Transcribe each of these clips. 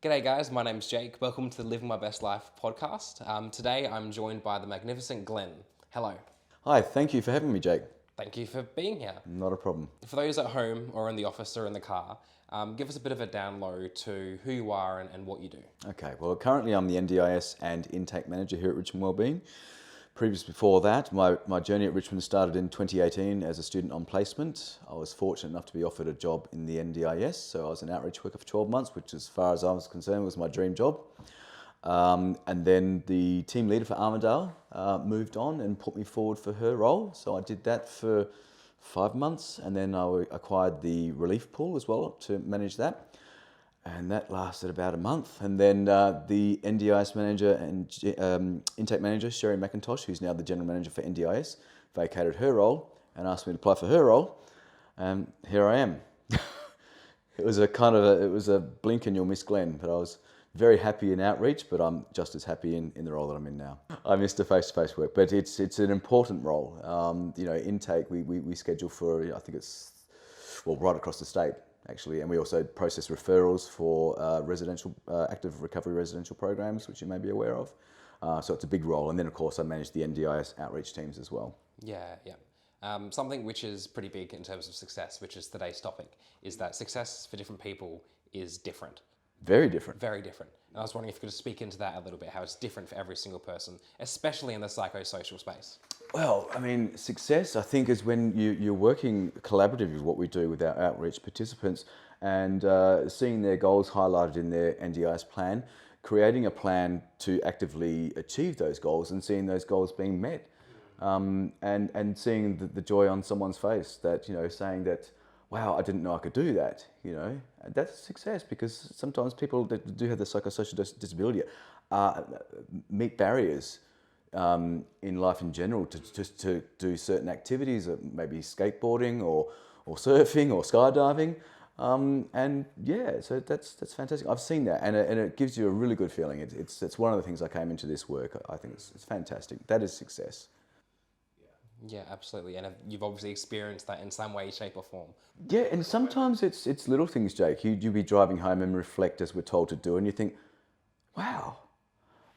G'day guys, my name's Jake. Welcome to the Living My Best Life podcast. Today I'm joined by the magnificent Glenn. Hello. Hi, thank you for having me, Jake. Thank you for being here. Not a problem. For those at home or in the office or in the car, give us a bit of a download to who you are and what you do. Okay, well, currently I'm the NDIS and Intake Manager here at Richmond Wellbeing. Before that, my journey at Richmond started in 2018 as a student on placement. I was fortunate enough to be offered a job in the NDIS, so I was an outreach worker for 12 months, which as far as I was concerned was my dream job. And then the team leader for Armidale moved on and put me forward for her role. So I did that for 5 months, and then I acquired the relief pool as well to manage that. And that lasted about a month. And then the NDIS manager and intake manager, Sherry McIntosh, who's now the general manager for NDIS, vacated her role and asked me to apply for her role. And here I am. It was a blink and you'll miss Glenn, but I was very happy in outreach, but I'm just as happy in the role that I'm in now. I missed the face-to-face work, but it's an important role. Intake, we schedule for, I think it's, right across the state, actually, and we also process referrals for residential, active recovery residential programs, which you may be aware of. So it's a big role. And then, of course, I manage the NDIS outreach teams as well. Yeah. Something which is pretty big in terms of success, which is today's topic, is that success for different people is different. Very different. Very different. And I was wondering if you could just speak into that a little bit, how it's different for every single person, especially in the psychosocial space. Well, I mean, success, I think, is when you're working collaboratively with what we do with our outreach participants and seeing their goals highlighted in their NDIS plan, creating a plan to actively achieve those goals and seeing those goals being met. And seeing the joy on someone's face that, saying that, wow, I didn't know I could do that, And that's success, because sometimes people that do have the psychosocial disability meet barriers in life in general to do certain activities, maybe skateboarding or surfing or skydiving. So that's fantastic. I've seen that, and it gives you a really good feeling. It's one of the things I came into this work. I think it's fantastic. That is success. Yeah, absolutely. And you've obviously experienced that in some way, shape or form. Yeah, and sometimes it's little things, Jake. You'll be driving home and reflect as we're told to do, and you think, wow,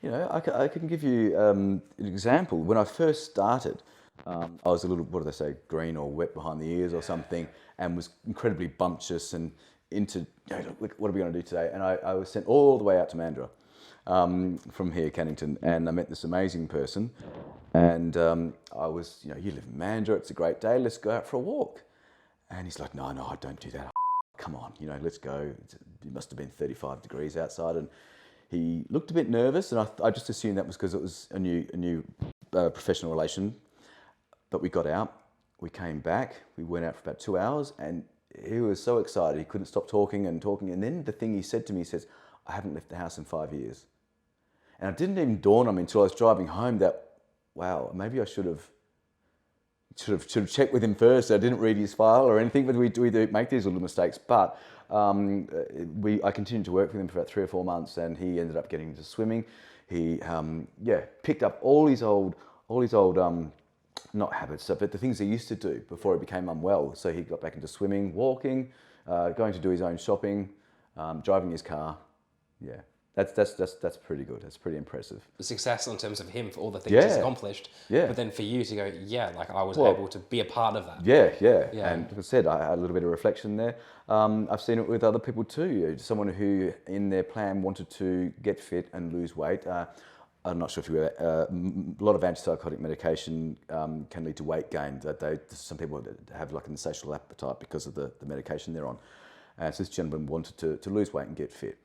I can give you an example. When I first started, I was a little, what do they say, green or wet behind the ears or something, and was incredibly bumptious and into, what are we going to do today? And I was sent all the way out to Mandurah from here, Cannington, and I met this amazing person. And I was, you live in Mandurah, it's a great day, let's go out for a walk. And he's like, no, I don't do that. Come on, let's go. It must have been 35 degrees outside. And he looked a bit nervous, and I just assumed that was because it was a new professional relation. But we got out, we came back, we went out for about 2 hours, and he was so excited. He couldn't stop talking. And then the thing he said to me, he says, I haven't left the house in 5 years. And it didn't even dawn on me until I was driving home that, wow, maybe I should have checked with him first. I didn't read his file or anything, but we do make these little mistakes. But I continued to work with him for about 3 or 4 months, and he ended up getting into swimming. He picked up all his old not habits, but the things he used to do before he became unwell. So he got back into swimming, walking, going to do his own shopping, driving his car. Yeah. That's pretty good. That's pretty impressive. The success in terms of him for all the things he's accomplished. Yeah. But then for you to go, I was able to be a part of that. Yeah. And like I said, I had a little bit of reflection there. I've seen it with other people too. Someone who in their plan wanted to get fit and lose weight. I'm not sure if you a lot of antipsychotic medication can lead to weight gain. Some people have like an insatiable appetite because of the medication they're on. So this gentleman wanted to lose weight and get fit.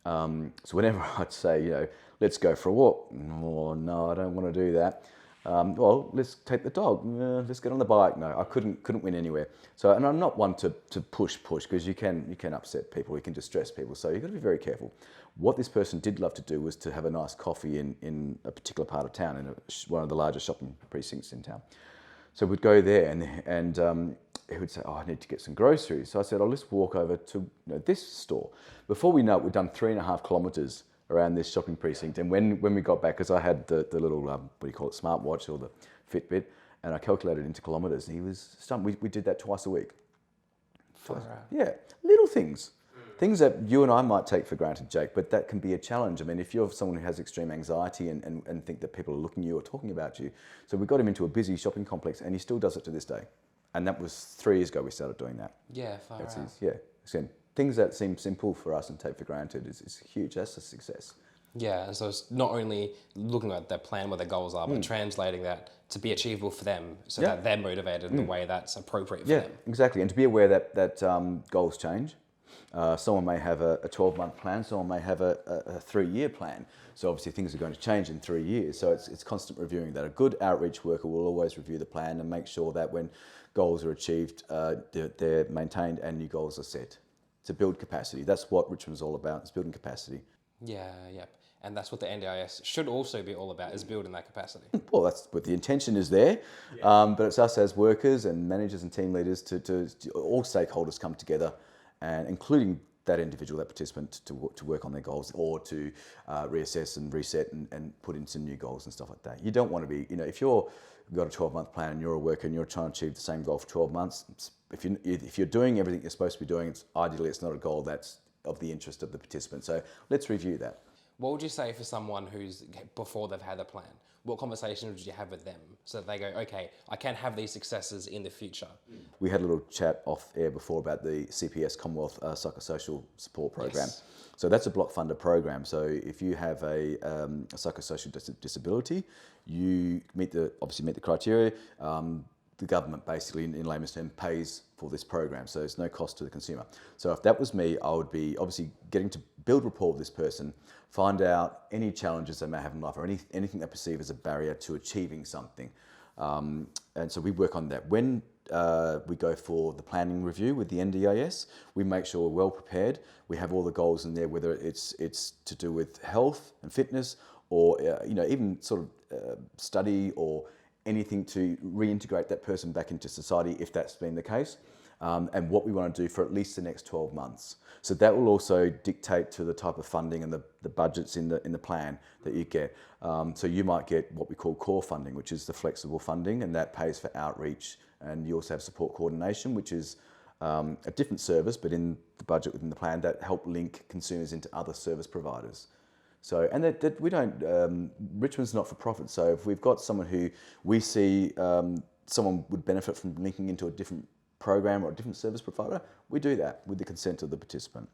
So whenever I'd say, let's go for a walk. Oh, no, I don't want to do that. Well, let's take the dog. Let's get on the bike. No, I couldn't win anywhere. So, and I'm not one to push because you can upset people, you can distress people. So you've got to be very careful. What this person did love to do was to have a nice coffee in a particular part of town, in one of the largest shopping precincts in town. So we'd go there and he would say, I need to get some groceries. So I said, let's walk over to this store. Before we know it, we'd done 3.5 kilometres around this shopping precinct. And when we got back, because I had the little, smartwatch or the Fitbit, and I calculated into kilometres, and he was stumped. We did that twice a week. Yeah, little things. things that you and I might take for granted, Jake, but that can be a challenge. I mean, if you're someone who has extreme anxiety and think that people are looking at you or talking about you. So we got him into a busy shopping complex and he still does it to this day. And that was 3 years ago we started doing that. Yeah, far out. Again, things that seem simple for us and take for granted is huge. That's a success. Yeah, so it's not only looking at their plan, what their goals are, but translating that to be achievable for them so that they're motivated in the way that's appropriate for them. Yeah, exactly. And to be aware that goals change. Someone may have a 12-month plan, someone may have a 3-year plan. So obviously things are going to change in 3 years. So it's constant reviewing that. A good outreach worker will always review the plan and make sure that when goals are achieved, they're maintained and new goals are set to build capacity. That's what Richmond's all about, is building capacity. Yeah, yep. And that's what the NDIS should also be all about, is building that capacity. Well, that's what the intention is there, but it's us as workers and managers and team leaders to all stakeholders come together, and including that individual, that participant, to work on their goals or to reassess and reset and put in some new goals and stuff like that. You don't want to be, if you've got a 12-month plan and you're a worker and you're trying to achieve the same goal for 12 months, if you're doing everything you're supposed to be doing, ideally it's not a goal that's of the interest of the participant. So let's review that. What would you say for someone who's, before they've had a plan, what conversation would you have with them so that they go, okay, I can have these successes in the future? We had a little chat off air before about the CPS Commonwealth Psychosocial Support Program. Yes. So that's a block funded program. So if you have a psychosocial disability, you obviously meet the criteria. The government basically, in layman's terms, pays for this program. So it's no cost to the consumer. So if that was me, I would be obviously getting to build rapport with this person, find out any challenges they may have in life or anything they perceive as a barrier to achieving something. And so we work on that. When we go for the planning review with the NDIS, we make sure we're well prepared. We have all the goals in there, whether it's to do with health and fitness or even sort of study or anything to reintegrate that person back into society if that's been the case, and what we want to do for at least the next 12 months. So that will also dictate to the type of funding and the budgets in the plan that you get. So you might get what we call core funding, which is the flexible funding, and that pays for outreach. And you also have support coordination, which is a different service, but in the budget within the plan that help link consumers into other service providers. So, and that we don't, Richmond's not for profit. So if we've got someone who we see someone would benefit from linking into a different program or a different service provider, we do that with the consent of the participant.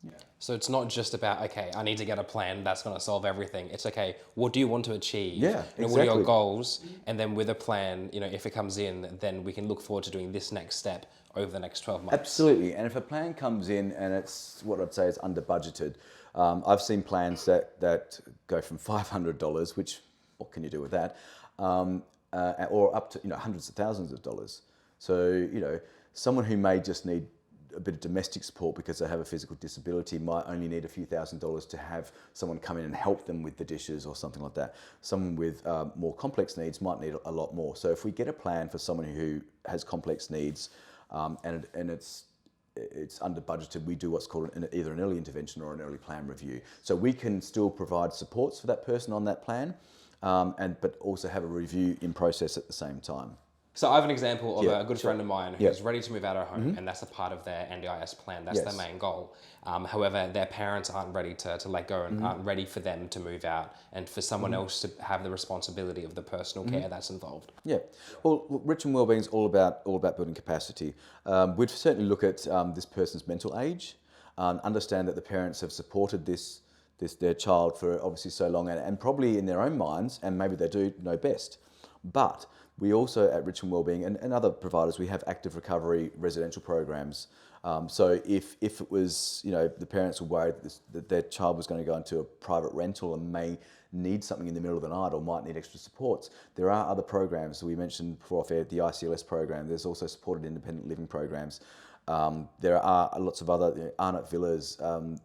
Yeah. So it's not just about, okay, I need to get a plan that's going to solve everything. It's okay, what do you want to achieve? Yeah, exactly. What are your goals? And then with a plan, if it comes in, then we can look forward to doing this next step over the next 12 months. Absolutely. And if a plan comes in and it's what I'd say is under budgeted, I've seen plans that go from $500, which what can you do with that, or up to hundreds of thousands of dollars. So someone who may just need a bit of domestic support because they have a physical disability might only need a few $1,000s to have someone come in and help them with the dishes or something like that. Someone with more complex needs might need a lot more. So if we get a plan for someone who has complex needs and it's under budgeted, we do what's called either an early intervention or an early plan review. So we can still provide supports for that person on that plan, but also have a review in process at the same time. So I have an example of a good friend of mine who's Yeah. ready to move out of home, and that's a part of their NDIS plan. That's their main goal. However, their parents aren't ready to let go and aren't ready for them to move out and for someone else to have the responsibility of the personal care that's involved. Yeah, well, Richmond Wellbeing is all about building capacity. We'd certainly look at this person's mental age, understand that the parents have supported their child for obviously so long, and probably in their own minds, and maybe they do know best. But we also at Richmond Wellbeing and other providers, we have active recovery residential programs. So if it was, the parents were worried that their child was going to go into a private rental and may need something in the middle of the night or might need extra supports, there are other programs. So we mentioned before off air, the ICLS program. There's also supported independent living programs. There are lots of other, Arnott Villas,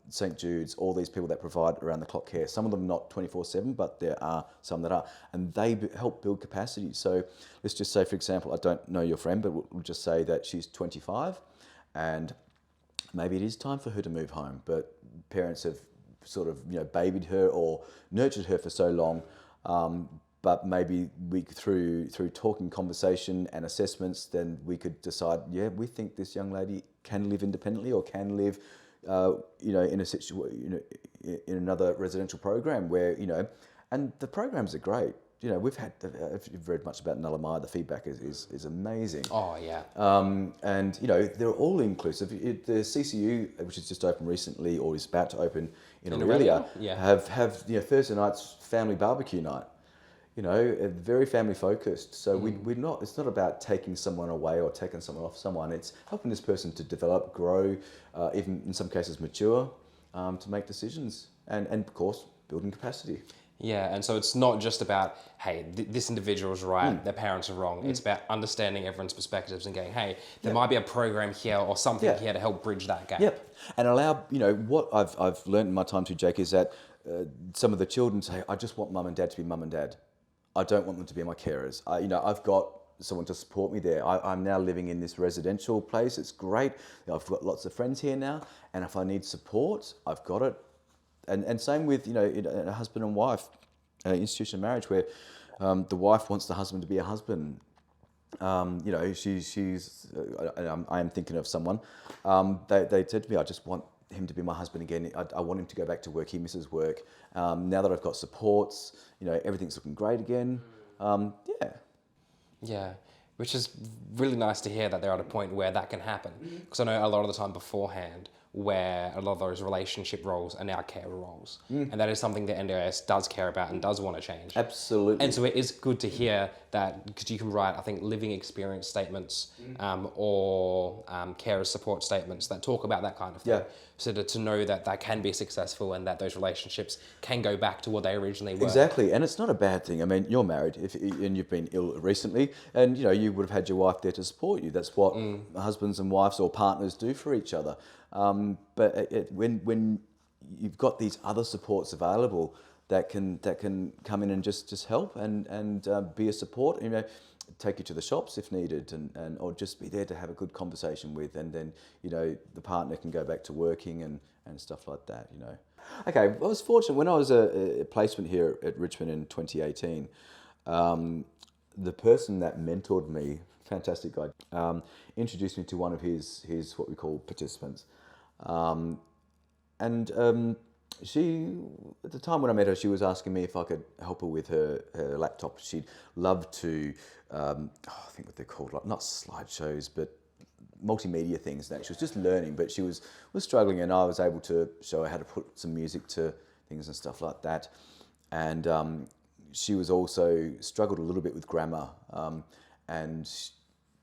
St Jude's, all these people that provide around the clock care. Some of them not 24/7, but there are some that are, and they help build capacity. So let's just say, for example, I don't know your friend, but we'll just say that she's 25 and maybe it is time for her to move home, but parents have sort of, babied her or nurtured her for so long. But maybe through talking, conversation and assessments, then we could decide, we think this young lady can live independently or can live in a situation, in another residential program where, and the programs are great. We've had, if you've read much about LMBL, the feedback is amazing. Oh, yeah. And, they're all inclusive. The CCU, which has just opened recently or is about to open in Aurelia, have Thursday nights family barbecue night. Very family focused. So it's not about taking someone away or taking someone off someone. It's helping this person to develop, grow, even in some cases mature, to make decisions and of course, building capacity. Yeah, and so it's not just about, hey, this individual is right, their parents are wrong. It's about understanding everyone's perspectives and going, hey, there might be a program here or something here to help bridge that gap. Yep, and allow, what I've learned in my time too, Jake, is that some of the children say, I just want mum and dad to be mum and dad. I don't want them to be my carers. I've got someone to support me there. I'm now living in this residential place. It's great. I've got lots of friends here now, and if I need support, I've got it. And same with a husband and wife, institution marriage, where the wife wants the husband to be a husband. She's I am thinking of someone. They said to me, I just want him to be my husband again. I want him to go back to work. He misses work. Now that I've got supports, everything's looking great again. Yeah, which is really nice to hear that they're at a point where that can happen. Because I know a lot of the time beforehand, where a lot of those relationship roles are now carer roles. And that is something that NDIS does care about and does want to change. Absolutely. And so it is good to hear that, because you can write, I think, living experience statements or carer support statements that talk about that kind of thing. Yeah. So to know that can be successful and that those relationships can go back to what they originally were. Exactly, and it's not a bad thing. I mean, you're married and you've been ill recently, and you would have had your wife there to support you. That's what husbands and wives or partners do for each other. But when you've got these other supports available that can come in and just help and be a support, take you to the shops if needed, and or just be there to have a good conversation with, and then the partner can go back to working and stuff like that. Okay, I was fortunate when I was a placement here at Richmond in 2018. The person that mentored me, fantastic guy, introduced me to one of his what we call participants. She, at the time when I met her, she was asking me if I could help her with her laptop. She'd love to, I think what they're called, like not slideshows, but multimedia things. That she was just learning, but she was struggling, and I was able to show her how to put some music to things and stuff like that. And she was also struggled a little bit with grammar, and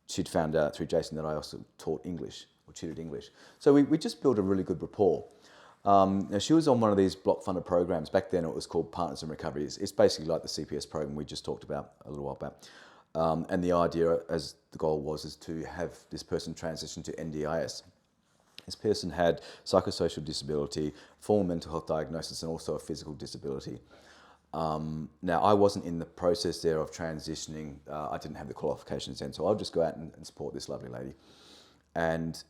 she'd found out through Jason that I also taught English or tutored English. So we just built a really good rapport. Now she was on one of these block-funded programs. Back then it was called Partners in Recovery. It's basically like the CPS program we just talked about a little while back. And the idea, as the goal is to have this person transition to NDIS. This person had psychosocial disability, formal mental health diagnosis, and also a physical disability. Now, I wasn't in the process there of transitioning. I didn't have the qualifications then, so I'll just go out and support this lovely lady. And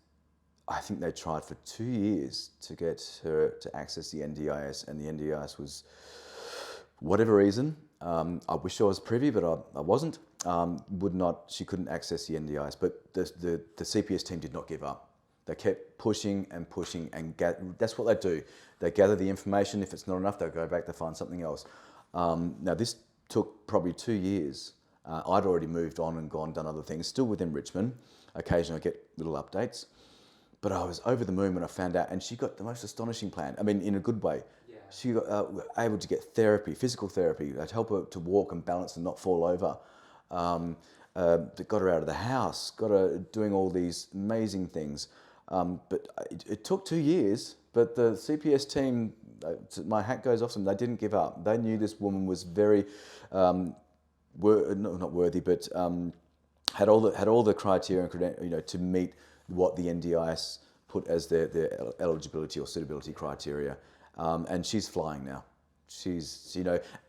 I think they tried for 2 years to get her to access the NDIS, and the NDIS was, whatever reason, I wish I was privy, but I wasn't, she couldn't access the NDIS, but the CPS team did not give up. They kept pushing and pushing, and that's what they do. They gather the information. If it's not enough, they'll go back to find something else. Now, this took probably 2 years. I'd already moved on and done other things, still within Richmond. Occasionally I get little updates. But I was over the moon when I found out, and she got the most astonishing plan. I mean, in a good way. Yeah. She got able to get therapy, physical therapy, that help her to walk and balance and not fall over. That got her out of the house, got her doing all these amazing things. But it took 2 years, but the CPS team, my hat goes off to them, they didn't give up. They knew this woman was very, not worthy, but had all the criteria and to meet what the NDIS put as their eligibility or suitability criteria. And she's flying now. She's,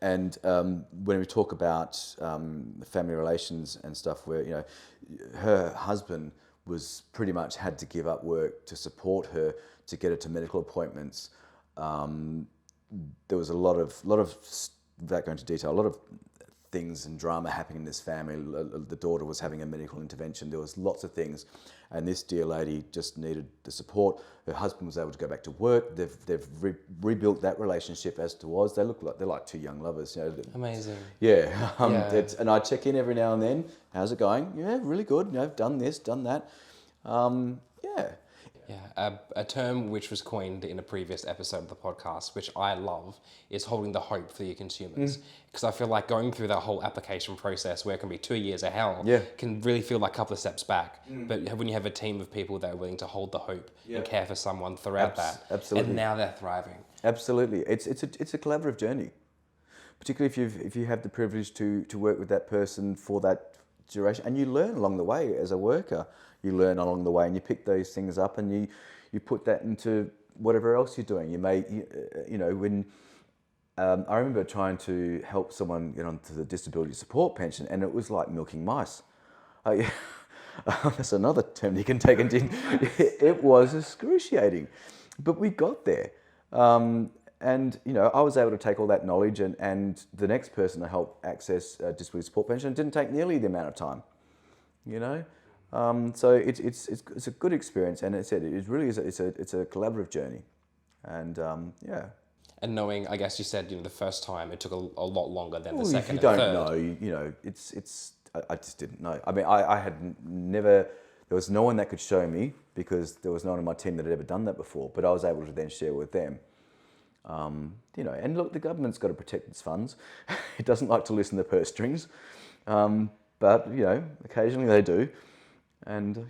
and when we talk about family relations and stuff where, her husband was pretty much had to give up work to support her, to get her to medical appointments. There was a lot of, without going into detail, a lot of things and drama happening in this family. The daughter was having a medical intervention. There was lots of things. And this dear lady just needed the support. Her husband was able to go back to work. They've rebuilt that relationship as to was. They're like two young lovers. Amazing. Yeah. Yeah. And I check in every now and then. How's it going? Yeah, really good. I've done this, done that. Yeah. Yeah, a term which was coined in a previous episode of the podcast, which I love, is holding the hope for your consumers. Because I feel like going through that whole application process, where it can be 2 years of hell, can really feel like a couple of steps back. But when you have a team of people that are willing to hold the hope and care for someone throughout that, absolutely. and now they're thriving. Absolutely, it's a collaborative journey, particularly if you have the privilege to work with that person for that duration, and you learn along the way as a worker. You learn along the way, and you pick those things up, and you put that into whatever else you're doing. When I remember trying to help someone get onto the disability support pension, and it was like milking mice. That's another term you can take into. It was excruciating, but we got there. And I was able to take all that knowledge, and the next person to help access disability support pension didn't take nearly the amount of time. So it's a good experience, and it really is it's a collaborative journey, and And knowing, I guess you said, the first time it took a lot longer than the Well, second if you and don't third. know, I just didn't know. I mean, I had never. There was no one that could show me, because there was no one on my team that had ever done that before. But I was able to then share with them. And look, the government's got to protect its funds. It doesn't like to listen to purse strings, but occasionally they do. And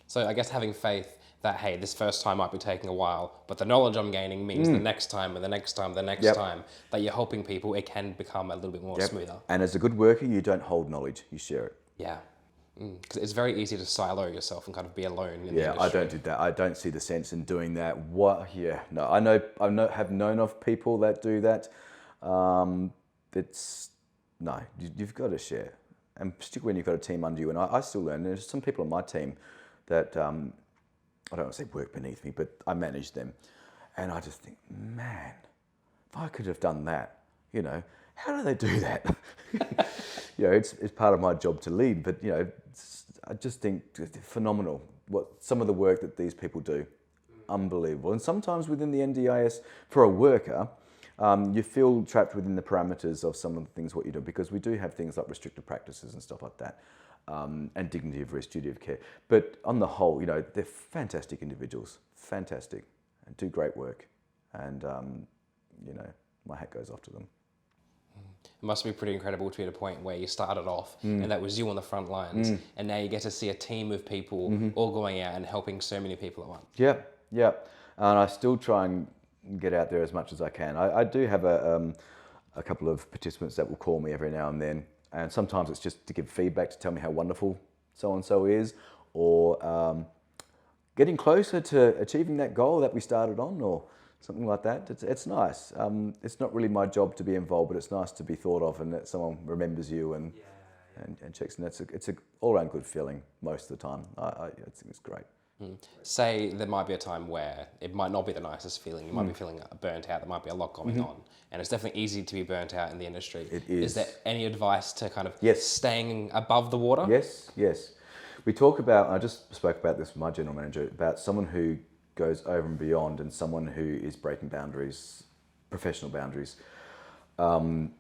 So I guess having faith that, hey, this first time might be taking a while, but the knowledge I'm gaining means the next time and the next time, the next time that you're helping people, it can become a little bit more smoother. And as a good worker, you don't hold knowledge, you share it. Yeah. Because it's very easy to silo yourself and kind of be alone in the Yeah, industry. I don't do that. I don't see the sense in doing that. No, have known of people that do that. You've got to share. And particularly when you've got a team under you, and I still learn. There's some people on my team that, I don't want to say work beneath me, but I manage them. And I just think, man, if I could have done that, how do they do that? It's part of my job to lead, but, I just think phenomenal some of the work that these people do. Unbelievable. And sometimes within the NDIS, for a worker, you feel trapped within the parameters of some of the things what you do, because we do have things like restricted practices and stuff like that, and dignity of rest, duty of care. But on the whole, they're fantastic individuals, fantastic, and do great work. And, my hat goes off to them. It must be pretty incredible to be at a point where you started off and that was you on the front lines, and now you get to see a team of people all going out and helping so many people at once. Yeah. And I still try and get out there as much as I can. I do have a couple of participants that will call me every now and then, and sometimes it's just to give feedback, to tell me how wonderful so-and-so is, or getting closer to achieving that goal that we started on, or something like that. It's nice. It's not really my job to be involved, but it's nice to be thought of and that someone remembers you and checks. And it's a all-round good feeling most of the time. I think it's great. Say there might be a time where it might not be the nicest feeling. You might be feeling burnt out. There might be a lot going on. And it's definitely easy to be burnt out in the industry. It is. Is there any advice to kind of Yes. staying above the water? Yes. We talk about, I just spoke about this with my general manager, about someone who goes over and beyond and someone who is breaking boundaries, professional boundaries. And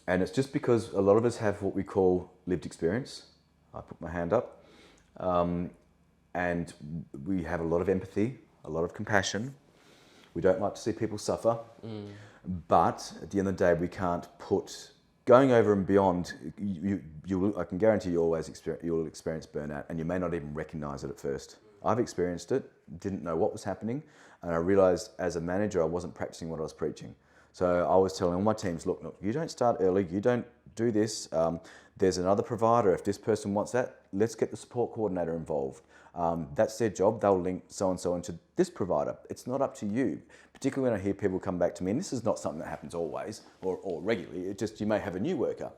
it's just because a lot of us have what we call lived experience. I put my hand up. And we have a lot of empathy, a lot of compassion. We don't like to see people suffer. But at the end of the day, we can't put going over and beyond. I can guarantee you'll experience burnout, and you may not even recognize it at first. I've experienced it, didn't know what was happening, and I realized as a manager I wasn't practicing what I was preaching. So I was telling all my teams, look, you don't start early, you don't do this. There's another provider. If this person wants that, let's get the support coordinator involved. That's their job. They'll link so-and-so into this provider. It's not up to you. Particularly when I hear people come back to me, and this is not something that happens always or regularly, it just, you may have a new worker.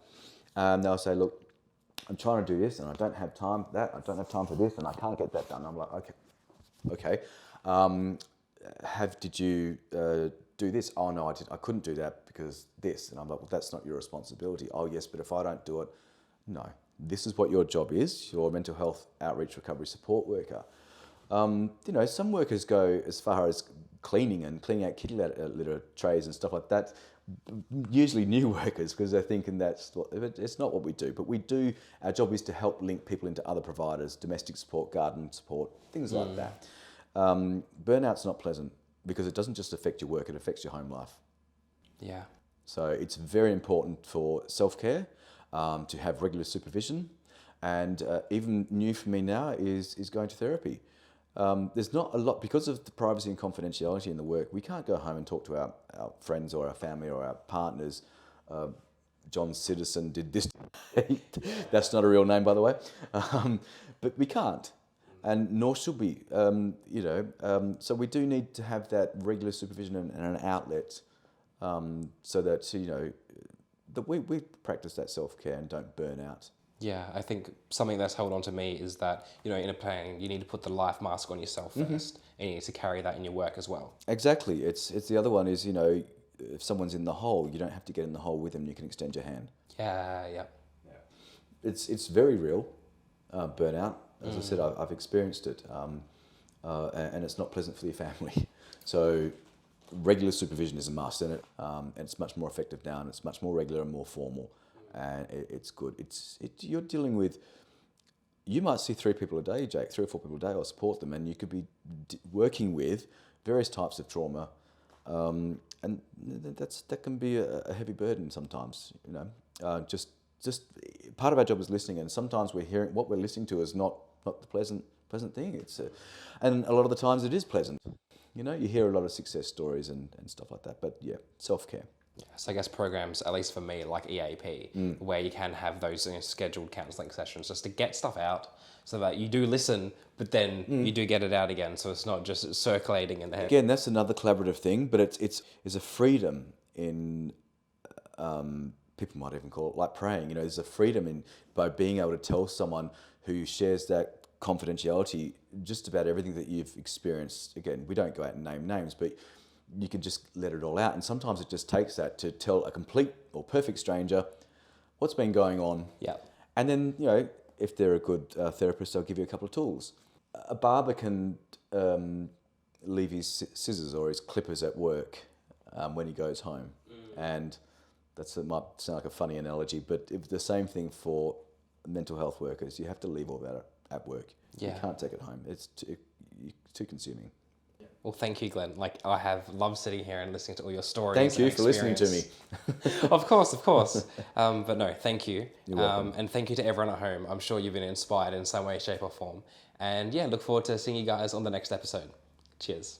They'll say, look, I'm trying to do this and I don't have time for that. I don't have time for this and I can't get that done. I'm like, okay. Did you do do this. Oh no, I couldn't do that because this. And I'm like, well, that's not your responsibility. Oh yes, but if I don't do it, no. This is what your job is. You're a mental health outreach recovery support worker. Some workers go as far as cleaning out kitty litter trays and stuff like that. Usually new workers, because they're thinking it's not what we do. But we do, our job is to help link people into other providers, domestic support, garden support, things like that. Burnout's not pleasant because it doesn't just affect your work, it affects your home life. Yeah. So it's very important for self-care, to have regular supervision, and even new for me now is going to therapy. There's not a lot, because of the privacy and confidentiality in the work, we can't go home and talk to our friends or our family or our partners. John Citizen did this. That's not a real name, by the way. But we can't, and nor should we. So we do need to have that regular supervision and an outlet, so that that we practice that self-care and don't burn out. Yeah, I think something that's held on to me is that, in a plane, you need to put the life mask on yourself first, and you need to carry that in your work as well. Exactly. It's the other one is, if someone's in the hole, you don't have to get in the hole with them, you can extend your hand. Yeah. It's very real, burnout. As I said, I've experienced it, and it's not pleasant for your family. So regular supervision is a must, and it's much more effective now, and it's much more regular and more formal. And it's good. You're dealing with, you might see 3 people a day, Jake, 3 or 4 people a day, or support them, and you could be working with various types of trauma, and that can be a heavy burden sometimes. Just part of our job is listening, and sometimes we're hearing what we're listening to is not the pleasant thing. And a lot of the times it is pleasant. You hear a lot of success stories and stuff like that. But yeah, self-care. Yeah, so I guess programs, at least for me, like EAP, where you can have those scheduled counselling sessions just to get stuff out, so that you do listen, but then you do get it out again, so it's not just circulating in the head. Again, that's another collaborative thing, but it's a freedom in, people might even call it like praying. There's a freedom by being able to tell someone who shares that confidentiality just about everything that you've experienced. Again, we don't go out and name names, but you can just let it all out. And sometimes it just takes that to tell a complete or perfect stranger what's been going on. Yeah. And then, if they're a good therapist, they'll give you a couple of tools. A barber can leave his scissors or his clippers at work when he goes home. And it might sound like a funny analogy, but it's the same thing for mental health workers. You have to leave all that at work. Yeah. You can't take it home. It's too consuming. Well, thank you, Glenn. I have loved sitting here and listening to all your stories. Thank you for listening to me. Of course. But no, thank you. You're welcome. And thank you to everyone at home. I'm sure you've been inspired in some way, shape or form. And yeah, look forward to seeing you guys on the next episode. Cheers.